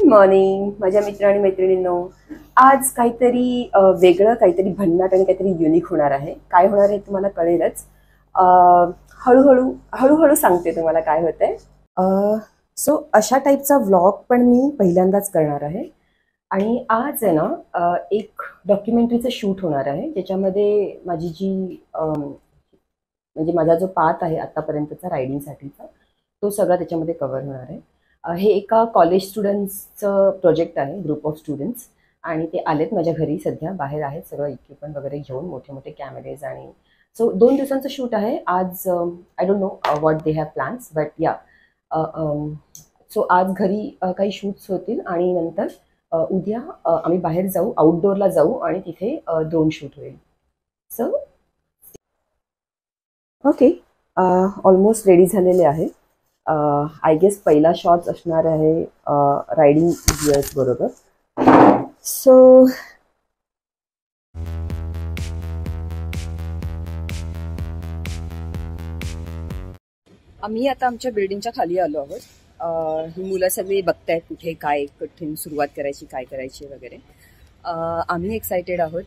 Morning माझ्या मित्र आणि मैत्रिणींनो. आज काहीतरी वेगळं, काहीतरी भन्नाट आणि काहीतरी युनिक होणार आहे. काय होणार आहे तुम्हाला कळेलच. हळूहळू हळूहळू सांगते तुम्हाला काय होतंय. सो अशा टाईपचा व्लॉग पण मी पहिल्यांदाच करणार आहे. आणि आज आहे ना एक डॉक्युमेंटरीचं शूट होणार आहे, ज्याच्यामध्ये माझी जी म्हणजे माझा जो पाथ आहे आत्तापर्यंतचा रायडिंगसाठीचा, तो सगळा त्याच्यामध्ये कव्हर होणार आहे. हे एका कॉलेज स्टुडंट्सचं प्रोजेक्ट आहे, ग्रुप ऑफ स्टुडंट्स. आणि ते आलेत माझ्या घरी, सध्या बाहेर आहेत सगळं इक्विपमेंट वगैरे घेऊन, मोठे मोठे कॅमेरेज. आणि सो 2 दिवसांचं शूट आहे आज. I don't know what they have plans, but या सो आज घरी काही शूट्स होतील आणि नंतर उद्या आम्ही बाहेर जाऊ, आउटडोअरला जाऊ आणि तिथे ड्रोन शूट होईल. सो ओके, ऑलमोस्ट रेडी झालेले आहे. आय गेस पहिला शॉट असणार आहे रायडिंग गिअर्स बरोबर. सो आम्ही आता आमच्या बिल्डिंगच्या खाली आलो आहोत. ही मुलं सगळी बघतायत कुठे काय कठीण सुरुवात करायची, काय करायची वगैरे. आम्ही एक्सायटेड आहोत.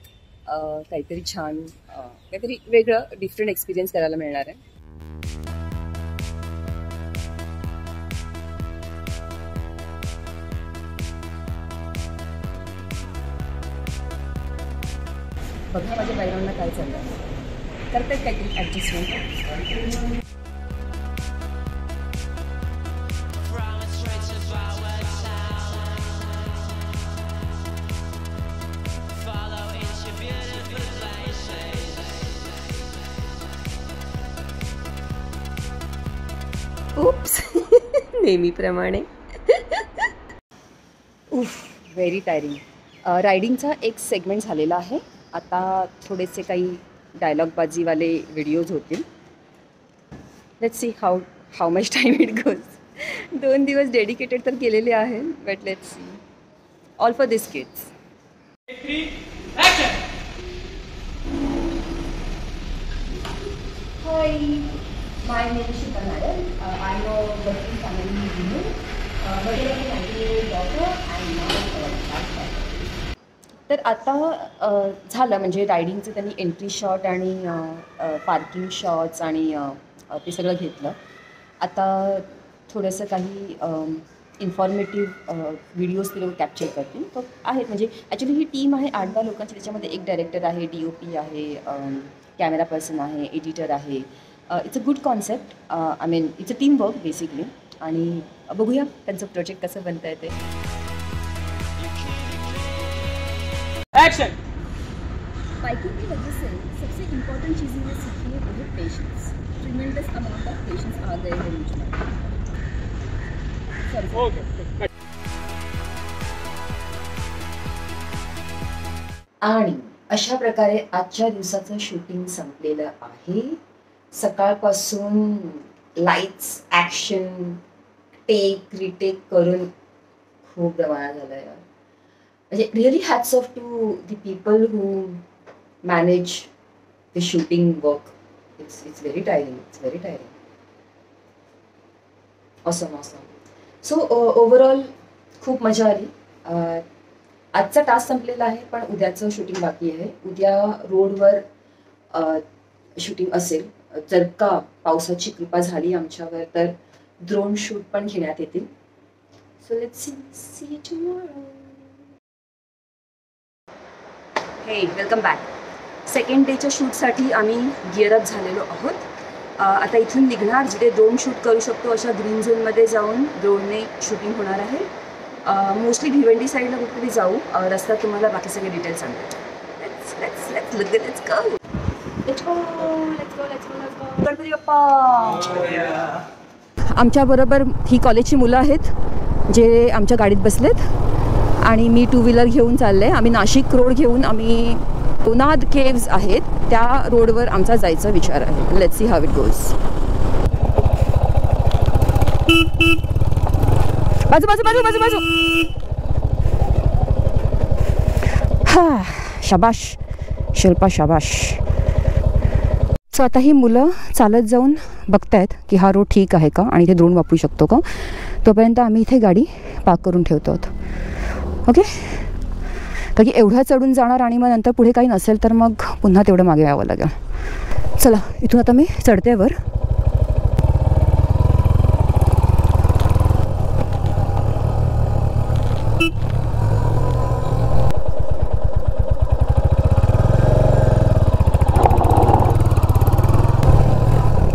काहीतरी छान, काहीतरी वेगळं डिफरंट एक्सपिरियन्स करायला मिळणार आहे. बघा माझ्या बॅकग्राऊंडला काय चाललं, करतात काहीतरी ॲडजस्टमेंट. उप्स नेहमीप्रमाणे. Very tiring. रायडिंगचा एक सेगमेंट झालेला आहे. आता थोडेसे काही डायलॉगबाजीवाले व्हिडिओज होतील. Let's see how much time it goes. 2 दिवस डेडिकेटेड तर केलेले आहे, but let's see. All for this kids. Hi, my name is Shita Nair. I know working family women. But I have a daughter and now तर आता झालं म्हणजे रायडिंगचं त्यांनी entry shot आणि पार्किंग शॉट्स आणि ते सगळं घेतलं. आता थोडंसं काही इन्फॉर्मेटिव्ह व्हिडिओज ते लोक कॅप्चर करतील. तो आहेत म्हणजे ॲक्च्युली ही टीम आहे 8-10 लोकांची. त्याच्यामध्ये एक डायरेक्टर आहे, DOP आहे, कॅमेरा पर्सन आहे, एडिटर आहे. It's a good concept. I mean it's a team work basically. आणि बघूया त्यांचं प्रोजेक्ट कसं बनतं आहे ते. एक्शन. बाइकिंग की वजह से सबसे इम्पोर्टेंट चीज़ें मैं सीखी है वो है patience. Tremendous amount of patience आ गए हैं मुझ में. ओके. आणि अशा प्रकारे आजच्या दिवसाचं शूटिंग संपलेलं आहे. सकाळपासून लाईट्स, ॲक्शन, टेक रिटेक करून खूप दमाना झालं आहे. म्हणजे really hats off to the people who manage the shooting work. It's very tiring. It's very tiring. Awesome. So overall खूप मजा आली. आजचा टास्क संपलेला आहे, पण उद्याचं शूटिंग बाकी आहे. उद्या रोडवर शूटिंग असेल. जर का पावसाची कृपा झाली आमच्यावर तर ड्रोन शूट पण घेण्यात येतील. So let's see you tomorrow. हे वेलकम बॅक. सेकंड डेच्या शूटसाठी आम्ही गिअरअप झालेलो आहोत. आता इथून निघणार, जिथे ड्रोन शूट करू शकतो अशा ग्रीन झोनमध्ये जाऊन ड्रोनने शूटिंग होणार आहे. मोस्टली भिवंडी साईडला कुठेतरी जाऊ. रस्ता तुम्हाला बाकी सगळे डिटेल्स सांगतो. Let's go. गणपती बाप्पा. आमच्याबरोबर ही कॉलेजची मुलं आहेत जे आमच्या गाडीत बसलेत आणि मी 2 व्हीलर घेऊन चालले. आम्ही नाशिक रोड घेऊन आम्ही लोनाद केव्ज आहेत त्या रोडवर आमचा जायचा विचार आहे. Let's see how it goes. बाजू बाजू बाजू बाजू बाजू. हा, शाबाश शिल्पा, शाबाश. सो आता ही मुलं चालत जाऊन बघतायत की हा रोड ठीक आहे का आणि इथे ड्रोन वापरू शकतो का. तोपर्यंत आम्ही इथे गाडी पार्क करून ठेवतो आहोत. ओके, कारण की एवढं चढून जाणार आणि मग नंतर पुढे काही नसेल तर मग पुन्हा तेवढं मागे यावं लागेल. चला, इथून आता मी चढते वर.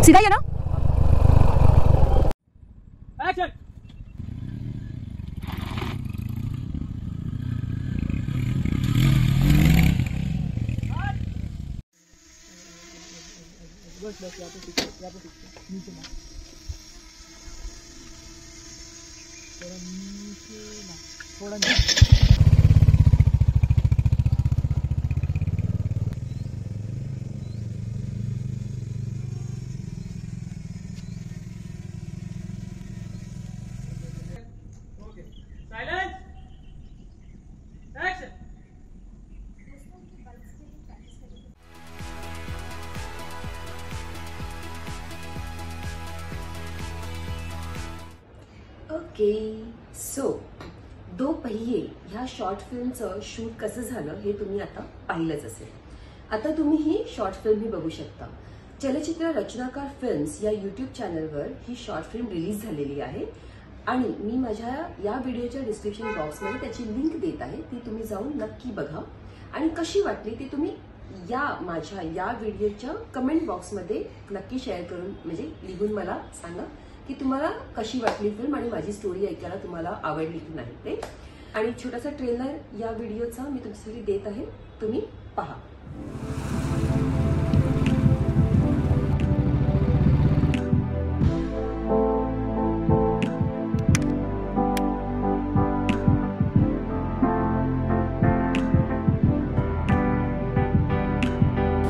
सीधा ये ना. ओके, सो दो पहिये ह्या शॉर्ट फिल्मचं शूट कसं झालं हे तुम्ही आता पाहिलंच असेल. आता तुम्ही ही शॉर्ट फिल्म ही बघू शकता. चलचित्र रचनाकार फिल्म्स या यूट्यूब चॅनलवर ही शॉर्ट फिल्म रिलीज झालेली आहे आणि मी माझ्या या व्हिडिओच्या डिस्क्रिप्शन बॉक्समध्ये त्याची लिंक देत आहे. ती तुम्ही जाऊन नक्की बघा आणि कशी वाटली ती तुम्ही माझ्या या व्हिडिओच्या कमेंट बॉक्समध्ये नक्की शेअर करून म्हणजे लिहून मला सांगा की तुम्हाला कशी वाटली फिल्म आणि माझी स्टोरी ऐकायला तुम्हाला आवडली की नाही ते. आणि छोटासा ट्रेलर या व्हिडिओचा मी तुमच्यासाठी देत आहे, तुम्ही पहा.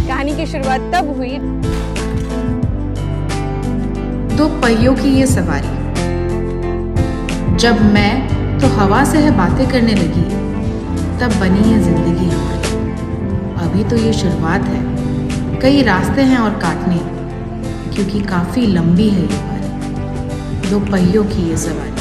कहानी की शुरुआत तब हुई. दो पहियों की ये सवारी. जब मैं तो हवा से है बातें करने लगी, तब बनी है जिंदगी हमारी. अभी तो ये शुरुआत है, कई रास्ते हैं और काटने, क्योंकि काफी लंबी है ये बारी. दो पहियों की ये सवारी.